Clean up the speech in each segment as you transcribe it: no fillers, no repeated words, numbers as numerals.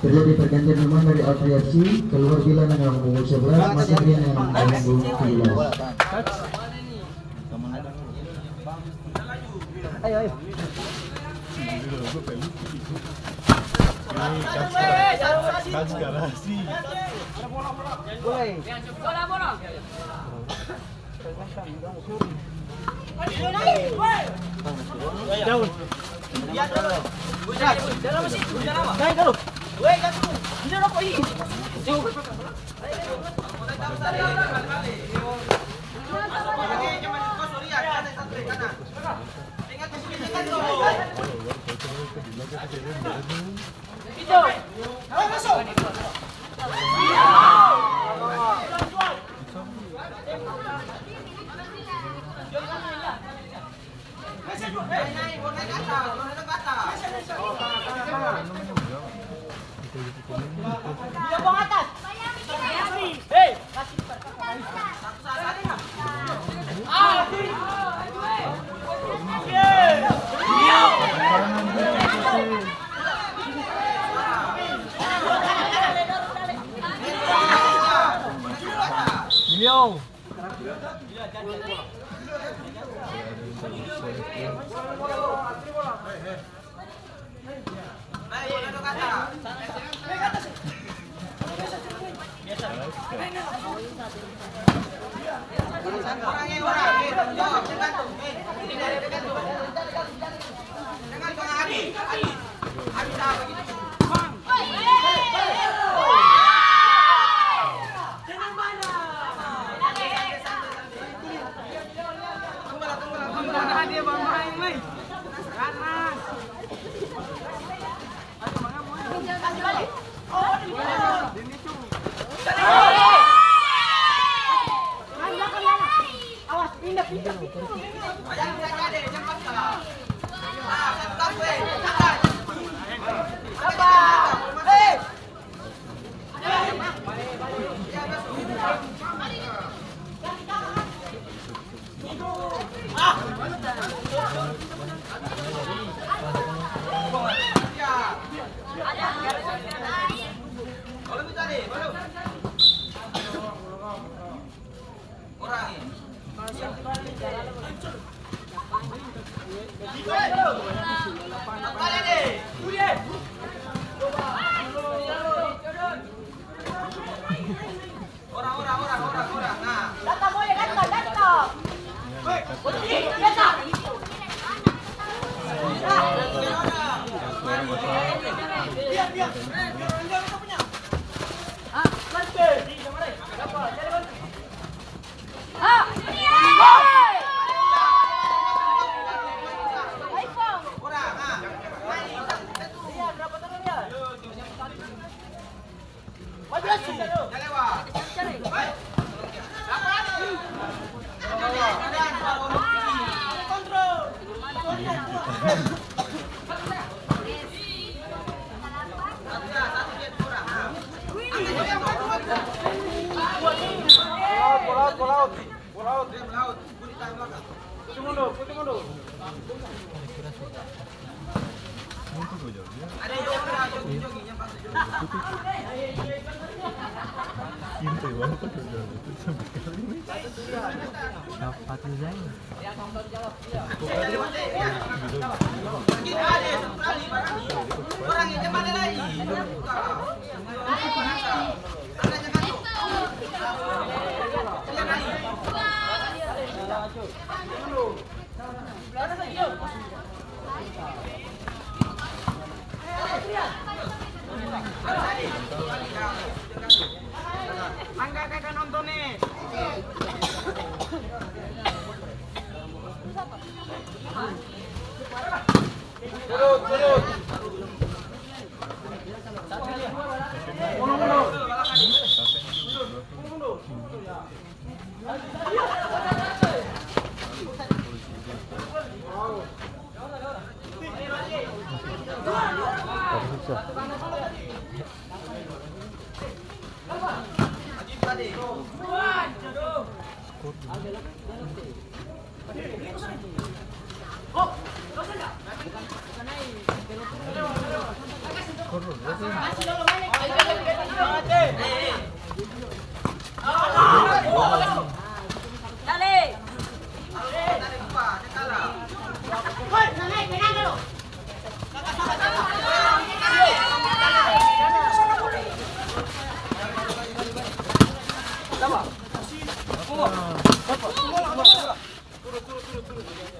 Terjadi pergantian pemain dari Altriasi keluar bila dengan punggung 11 masih Rian yang punggung 17. Ayo.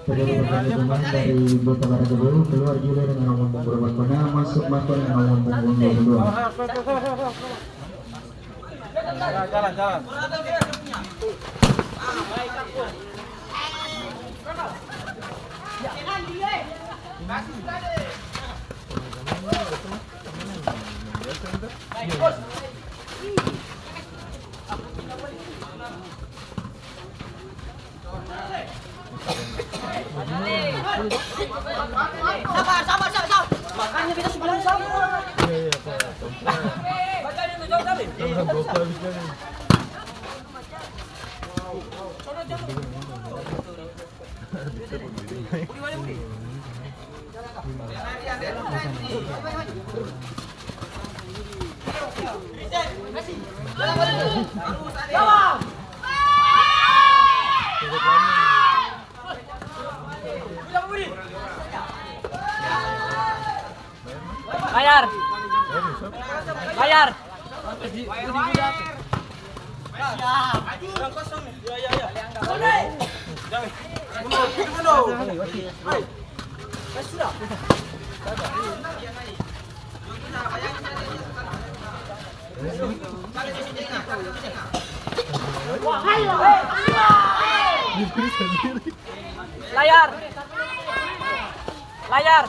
Terjadi pergantian dari Beta Baragabau keluar juga dengan nomor punggung bermakna masuk Makon dengan nomor punggung 22. Jalan. Sabar. Makanya kita sebelum sabar. Iya, Pak. Bacanya itu jauh tadi. Bayar. Layar.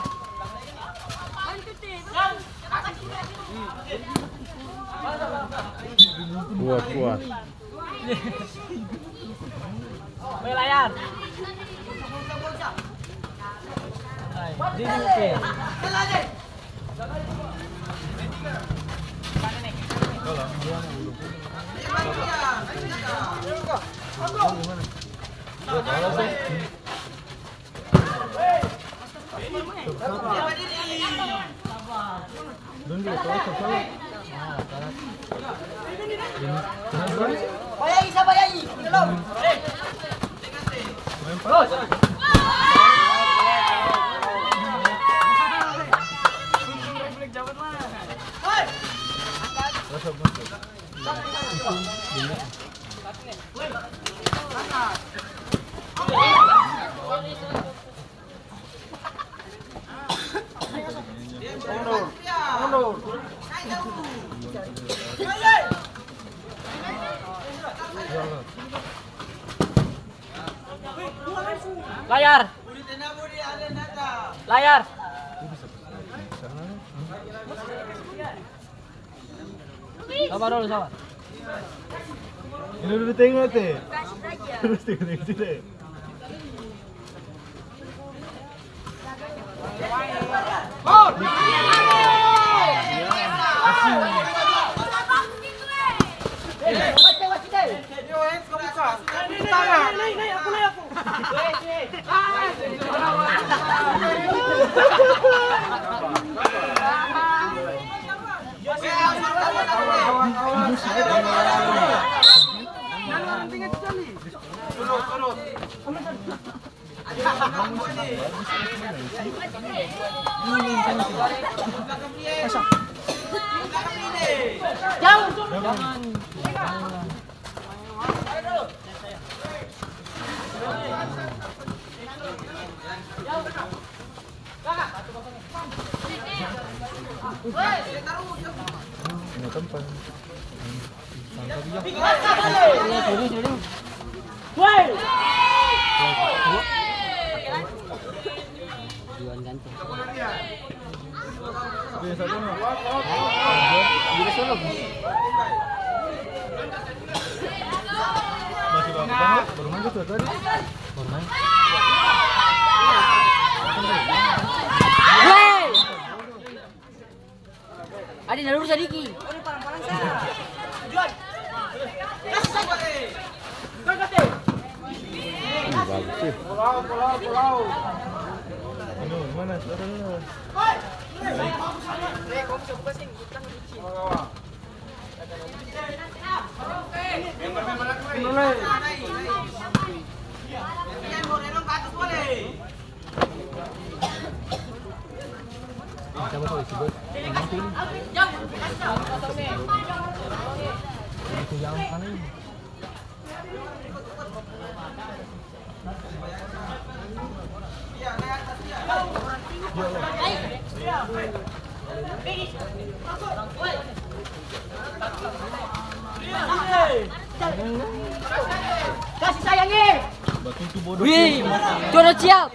Kuat. Layar. Bayangi. Belum. Layar. Sabar dulu. Ini udah tengok teh. Terus tengok sini. Masih baru main tuh tadi. Baru main. Ada nalur sadiki. Tujuan. Kasih saja. Kagate. Bagus sih. Pulau. Anu, mana? Saudara. Kasih sayangi. Batu itu bodoh. Wih, jodoh siap.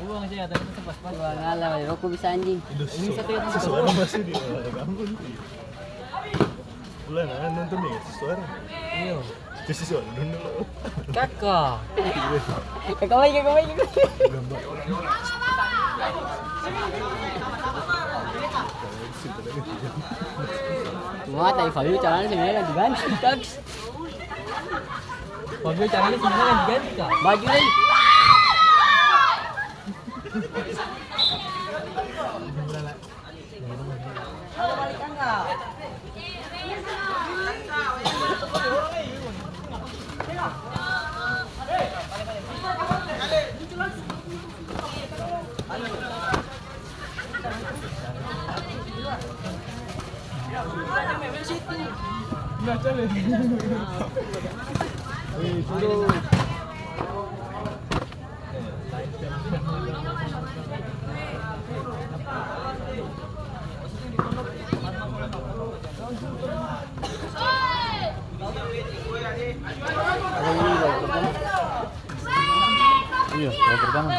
Buang sih ada pas-pas. Wah, ngalah, rokok bisa anjing. Ini satu yang sesuara masih di kampung. Bulan nonton nih sesuara. Iya. Itu sesuara dulu. Kakak. Kakak lagi. Wah, tadi Fabio caranya sebenarnya ganti Kak. Fabio caranya sebenarnya ganti Kak. Baju lagi. Iya, babak pertama.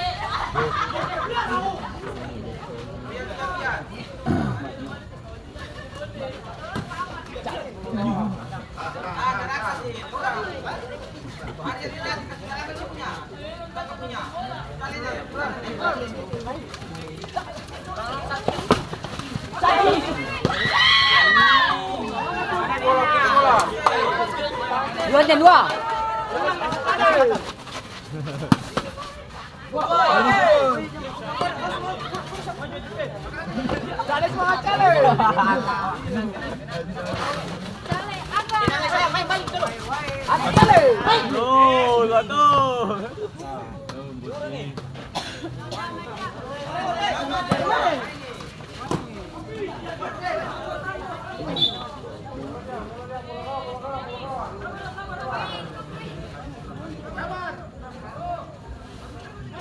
Dua. Cale semangat cale. Main balik dulu. Cale. No, satu.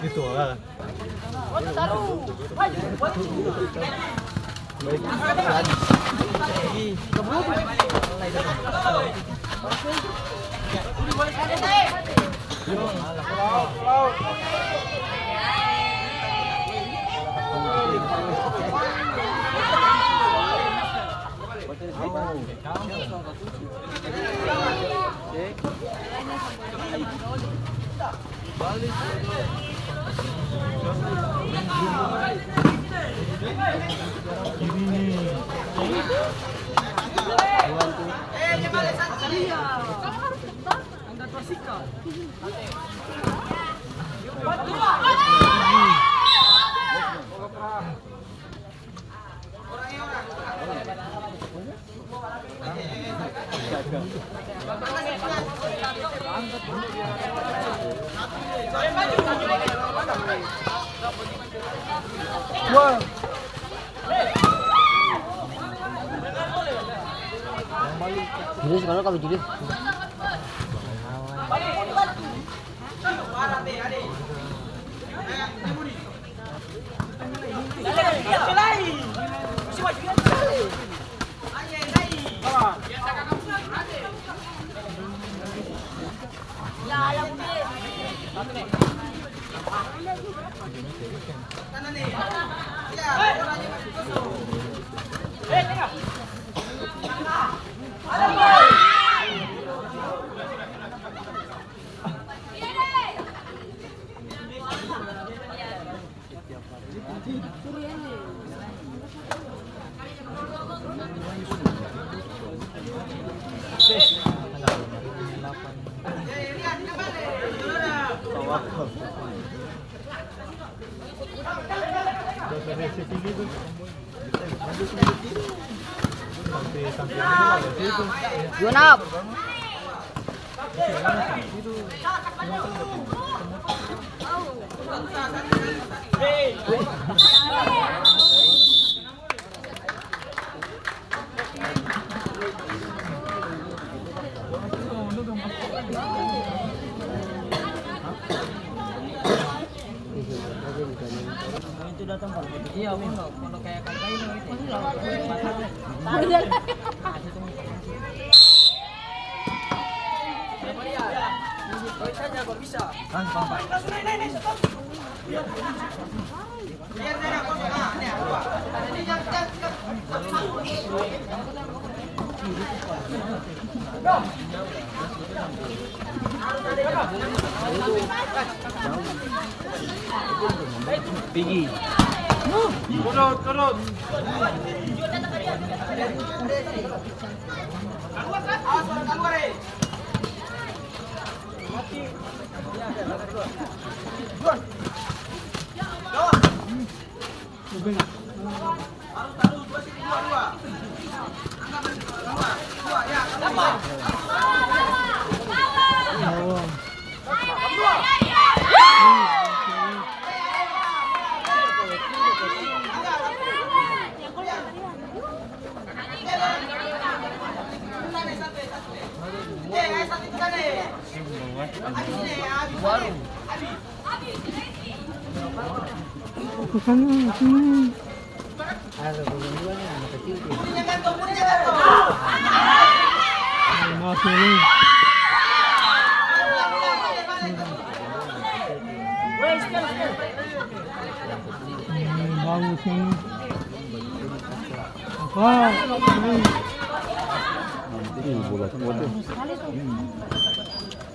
Itu lah. Jadi sekarang kami jadi. Junap. Itu datang Pak. Iya, kalau kayak kali ini Tinggi. Turun.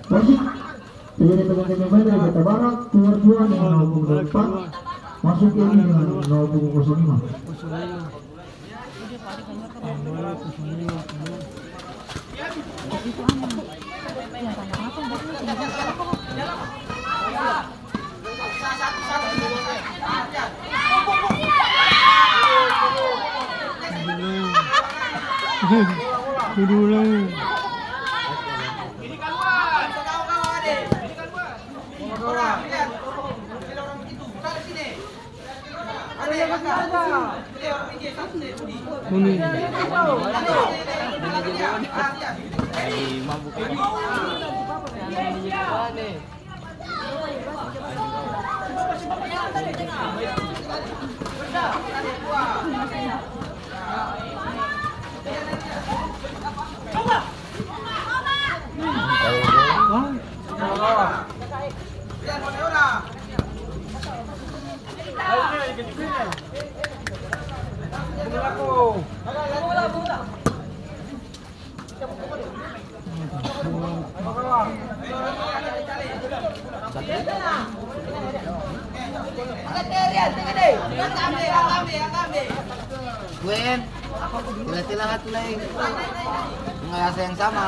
Masih dari teman-teman dari Kota Barat keluar jual dengan 0,4 masuk ke ini dengan 0,05. Gwen, sila tulay. Mga asa yang sama.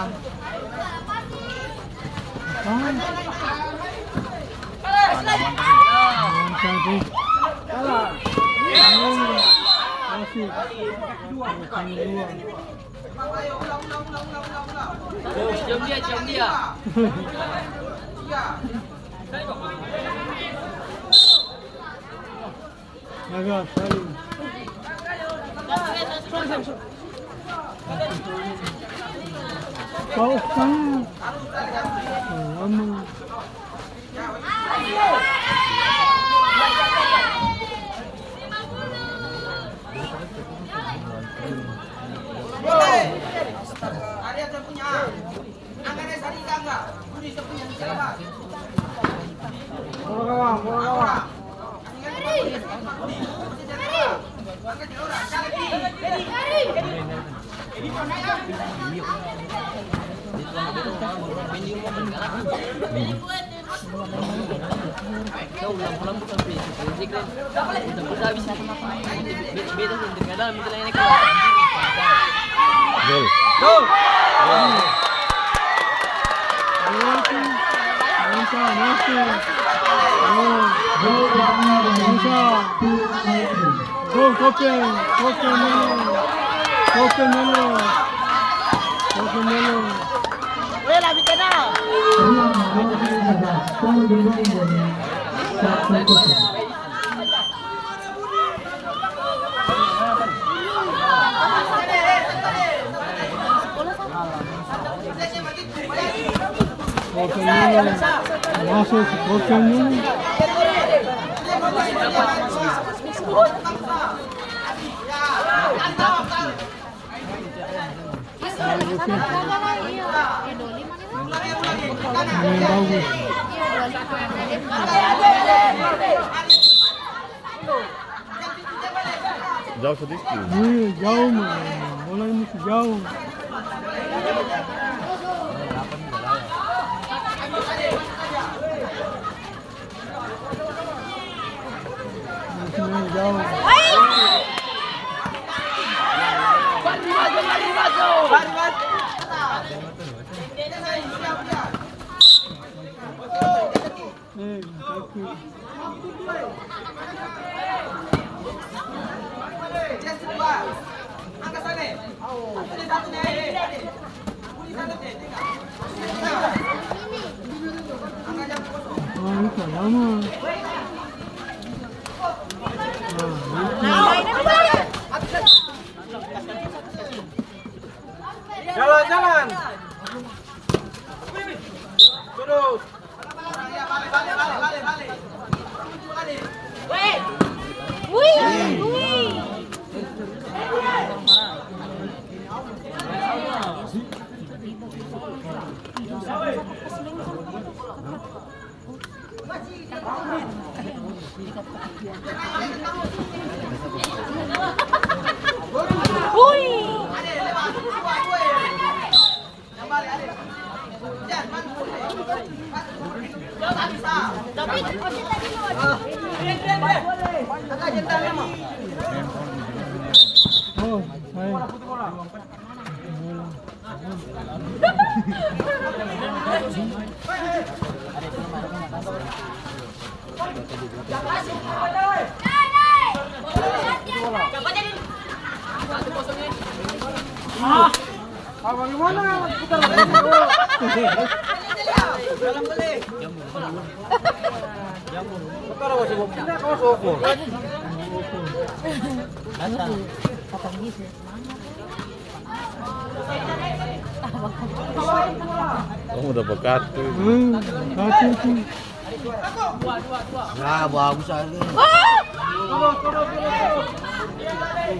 Cium dia. Agak sekali. Kau kan lama. Gol. Jauh sedikit. Jauh mah, bola ini jauh. Jauh. Jalan. Terus. Kamu udah kartu. Kartu itu. Nah, bagus aja.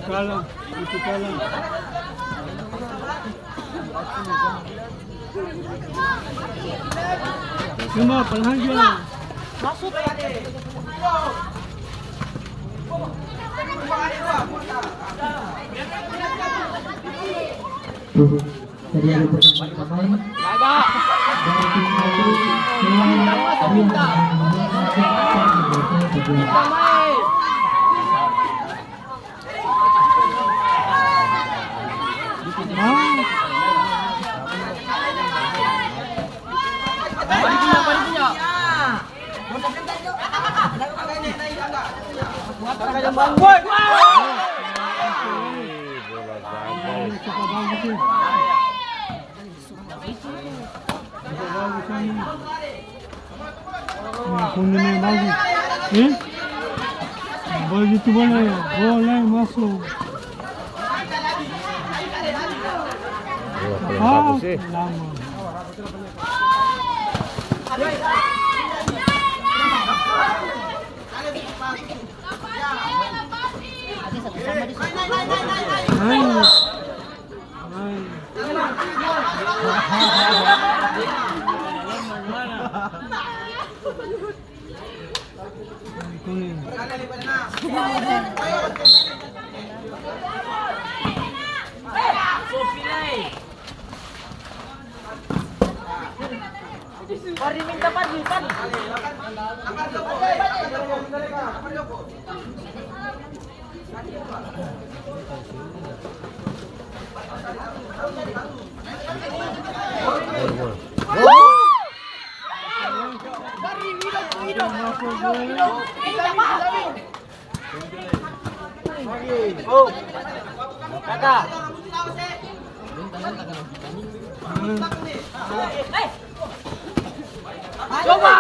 Kalah, itu kalah. Cuma pelanggan. Masuk. Jadi ada pemain dari tim Punnya bagus. Begitu boleh, boleh masuk. Bagus sih. Lama. Pari minta pari. Kakak. Coba.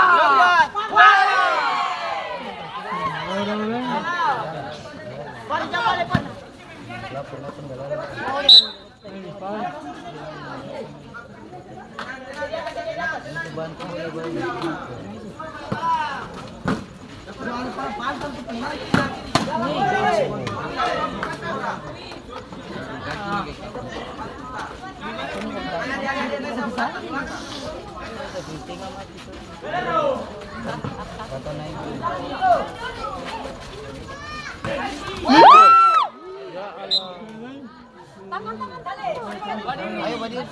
Pari jangan lepas. Ayo Badir.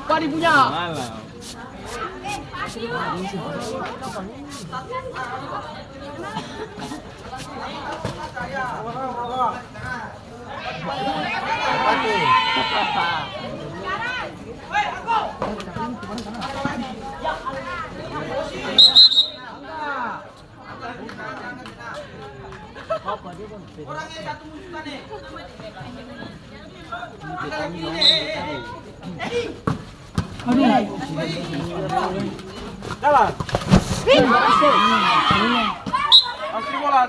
Pari punya. Astri bola.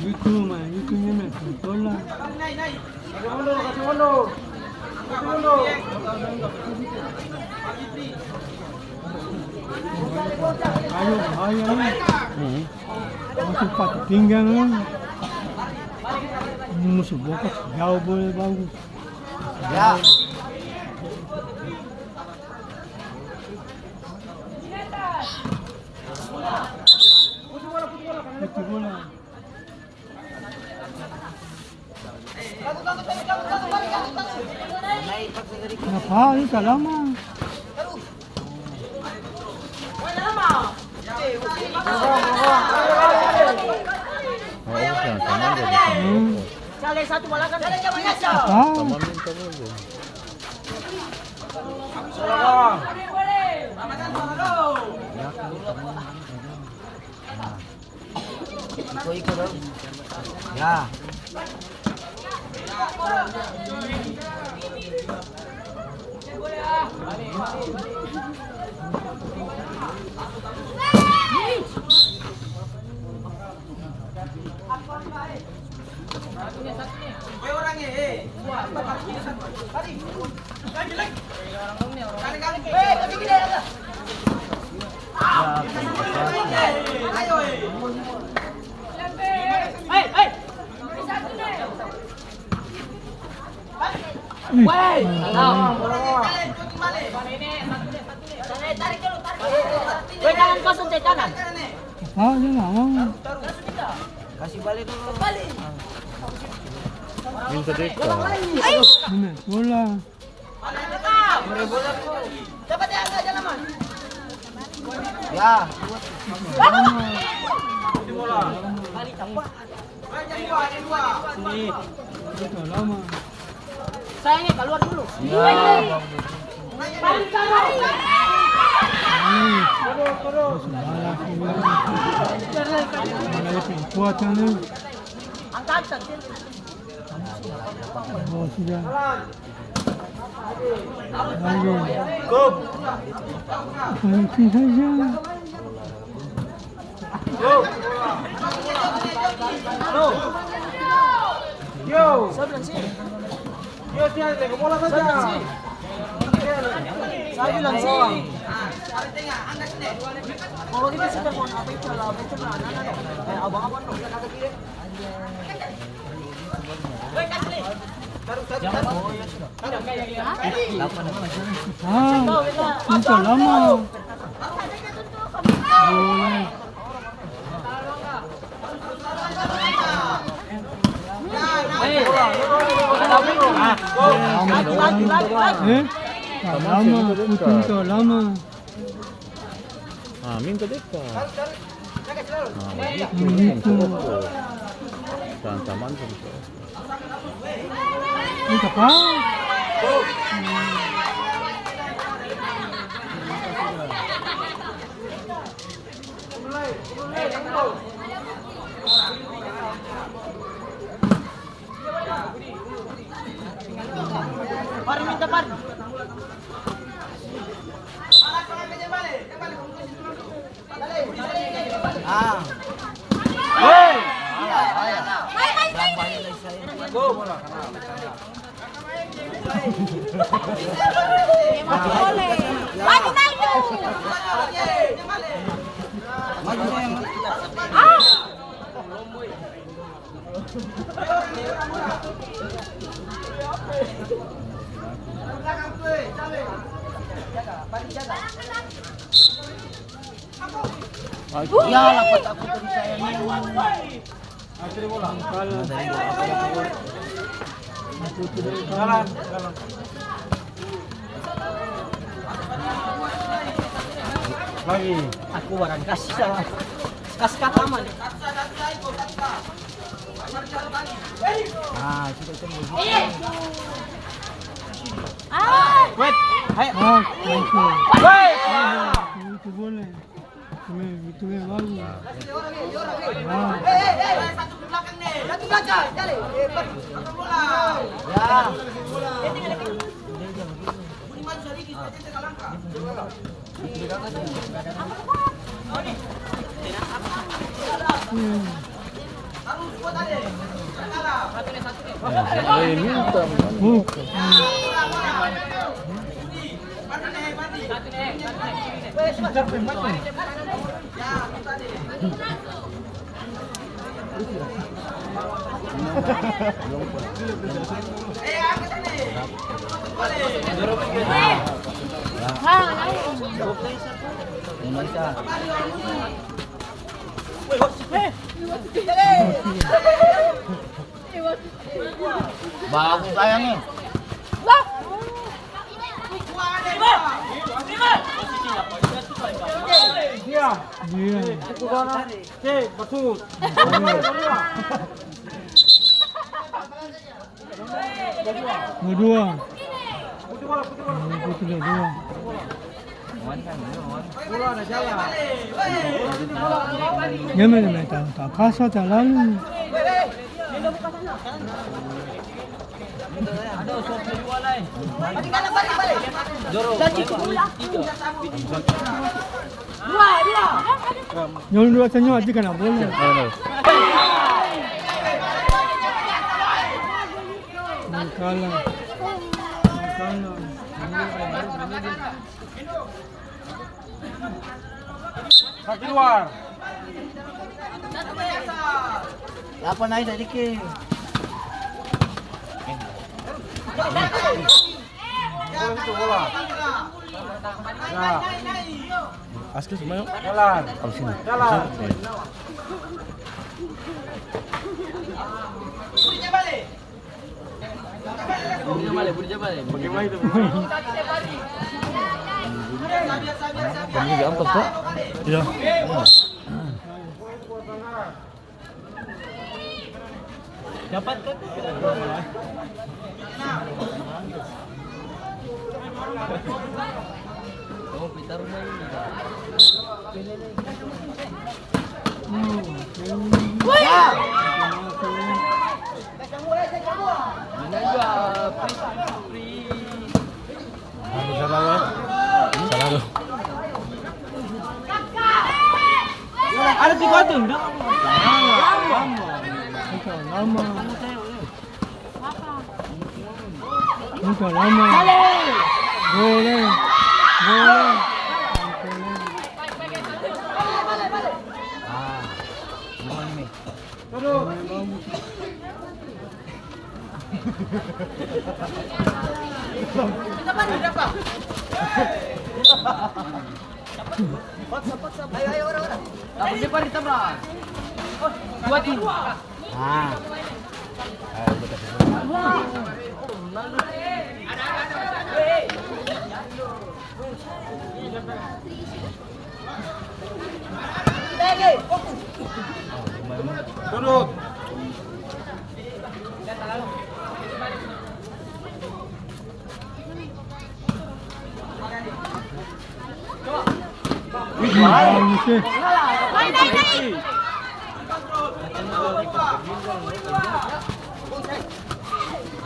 YouTube में बोला Kasih mundur. ayo masuk patah pinggang musuh bokas jauh boleh bagus Ya. itu bola kenapa ini tak lama Cale satu bola kan. Cale jangan nyasar. Sama minta boleh. Ikut dong. Ya. Woi. Woi kanan kosong cek kanan. ah dia nggak mau Kasih balik dulu. Minta deka. ini bola Dapat ya enggak jalan man. Ya. Kali cepat. itu lama Saya ini keluar dulu. Ya. kuatannya Angkat. oh sudah lagi itu saja Yo. Sebelah sini. Saya bilang sih. Kalau kita sudah mau apa itu lah, apa itu lah, abang-abang dong, kita kagak kiri. Minta lama. Boleh. Lama, minta lama. Ah, minta dekat. Minta. Sama-sama. Minta apa? Pari minta pari. Ah. Ya, lapat aku tadi sayangnya. Lagi. Aku barang kasih sama. Kasih kata aman. Ah, sudah ketemu. Wait, hai. Itu boleh. Itu bagus. Satu ke belakang nih. Satu belakang, cari. Bola. Ya. Minta. Bagus sayangnya. Dia. Dua. Putih dua. Ya mana tak pasal tak lalu. Nyolong dua senyum aja kan boleh. Kalah. Kaki luar. Lapan aja sedikit. Itu bola. Ya. Askil semua yuk. Jalan. Kalau sini. Jalan. Bagaimana itu? Kamu gampang kok. Iya. Dapat kan? Oh, kita rumah ini. Salah lu. Ada tiga tuh, enggak? Lama. Muka lama. Boleh. Boleh. Gimana nih? Kita balik dapat. Ayo orang. Dapat depan ditabrak. Dua tim. Ah. Ayo betul. Duduk. Bagus sih. Naik.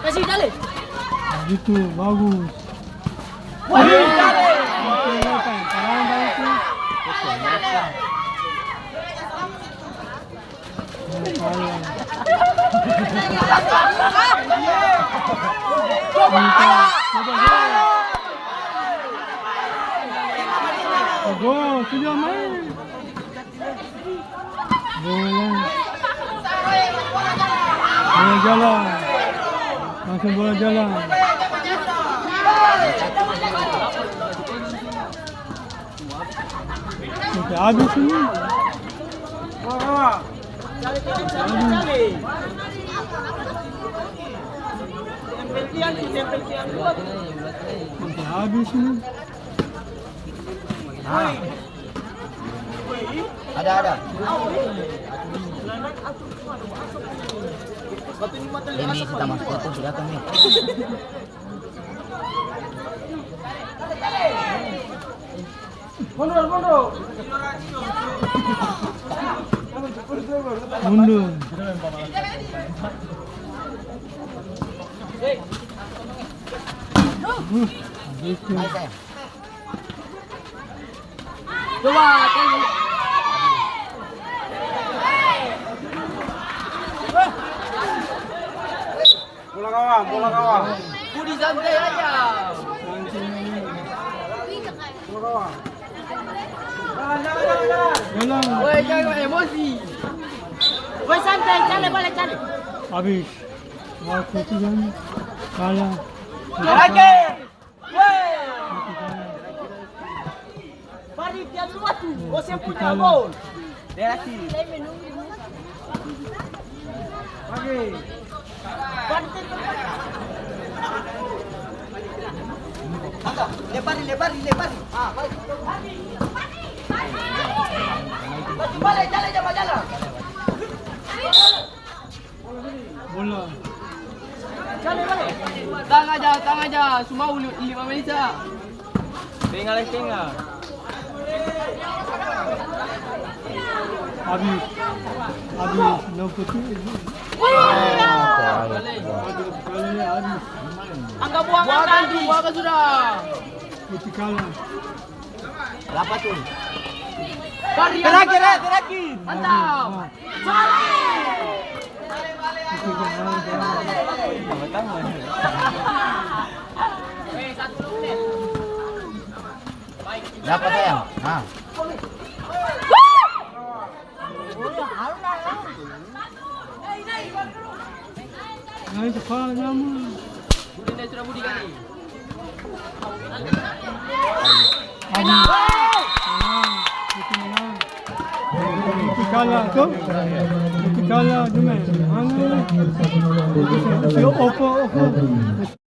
Kasih jale. Gitu, bagus. Wah, jale. Parang baik sih. Gol, sudah main. Bola. Bola jalan. Langsung bola jalan. Oke, habis ini. Oke, habis ini. Ada. Ini kita masuk itu sudah kami. Mundur. Gitu. Baik saya. Coba tengok. Bola kawan. Budi santai aja. Jalan. Woi, jangan emosi. Woi, santai, jale boleh jale. Habis. Waktu itu kan kalah. Lagi. Woi. Balik dia luar tu. Você punya gol. Dia lagi. Lagi. Lebar. Ah, balik. Balik, jalan. Bola. Jalan balik. Tang aja. Semua 5 menit saja. Tengah. Habis. No putih. Habis. Angkat buangkan sudah. Putih kalah. Berapa tuh? Terakhir. Mantap. Putih kalah. Dapat sayang. Nah. Nah, itu kalah sama. Budi sudah Budi kali. Habis. Putih kalah tu. Putih kalah cuma. Mana? Siapa?